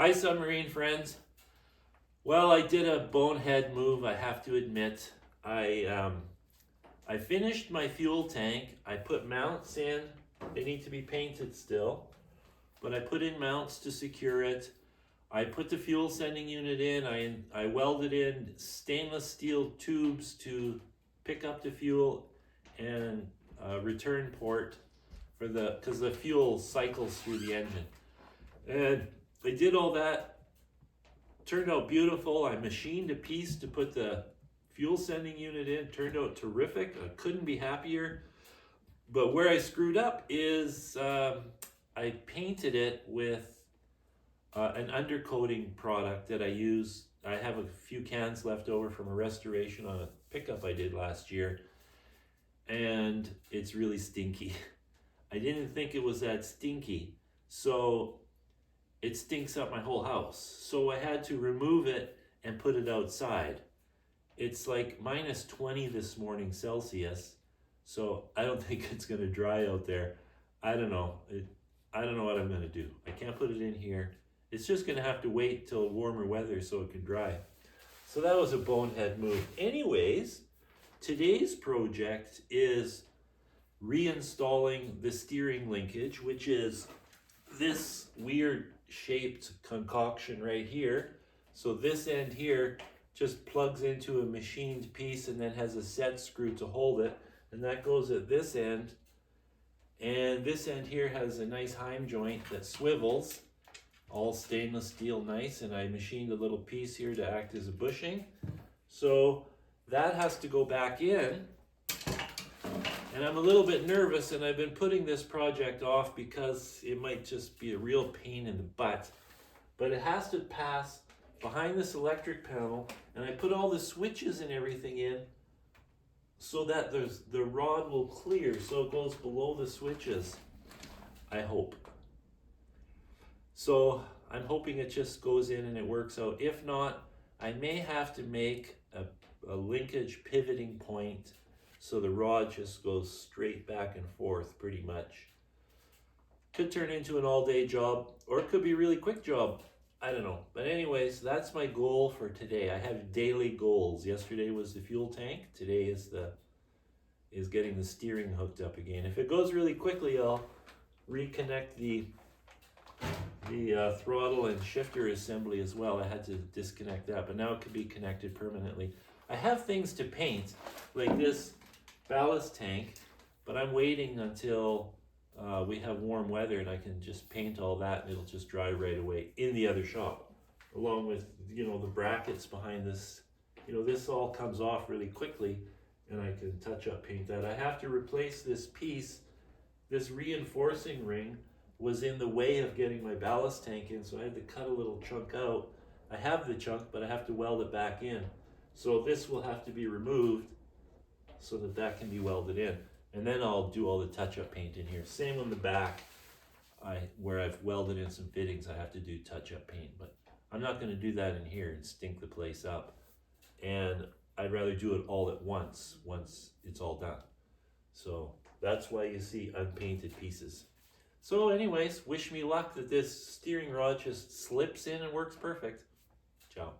Hi, submarine friends. Well, I did a bonehead move, I have to admit. I finished my fuel tank. I put mounts in. They need to be painted still, but I put in mounts to secure it. I put the fuel sending unit in. I welded in stainless steel tubes to pick up the fuel and return port for because the fuel cycles through the engine. And I did all that. Turned out beautiful. I machined a piece to put the fuel sending unit in. Turned out terrific. I couldn't be happier. But where I screwed up is I painted it with an undercoating product that I use. I have a few cans left over from a restoration on a pickup I did last year, and it's really stinky. I didn't think it was that stinky, so it stinks up my whole house. So I had to remove it and put it outside. It's like minus 20 this morning Celsius, so I don't think it's gonna dry out there. I don't know. I don't know what I'm gonna do. I can't put it in here. It's just gonna have to wait till warmer weather so it can dry. So that was a bonehead move. Anyways, today's project is reinstalling the steering linkage, which is this weird shaped concoction right here. So this end here just plugs into a machined piece and then has a set screw to hold it, and that goes at this end. And this end here has a nice heim joint that swivels, all stainless steel nice, and I machined a little piece here to act as a bushing. So that has to go back in. And I'm a little bit nervous, and I've been putting this project off because it might just be a real pain in the butt. But it has to pass behind this electric panel, and I put all the switches and everything in so that the rod will clear, so it goes below the switches, I hope. So I'm hoping it just goes in and it works out. If not, I may have to make a linkage pivoting point so the rod just goes straight back and forth pretty much. Could turn into an all-day job, or it could be a really quick job. I don't know. But anyways, that's my goal for today. I have daily goals. Yesterday was the fuel tank. Today is getting the steering hooked up again. If it goes really quickly, I'll reconnect the throttle and shifter assembly as well. I had to disconnect that, but now it could be connected permanently. I have things to paint, like this ballast tank, but I'm waiting until we have warm weather and I can just paint all that and it'll just dry right away in the other shop, along with the brackets behind this. This all comes off really quickly and I can touch up paint that. I have to replace this piece. This reinforcing ring was in the way of getting my ballast tank in, so I had to cut a little chunk out. I have the chunk, but I have to weld it back in. So this will have to be removed so that can be welded in. And then I'll do all the touch-up paint in here. Same on the back, where I've welded in some fittings, I have to do touch-up paint. But I'm not gonna do that in here and stink the place up. And I'd rather do it all at once it's all done. So that's why you see unpainted pieces. So anyways, wish me luck that this steering rod just slips in and works perfect. Ciao.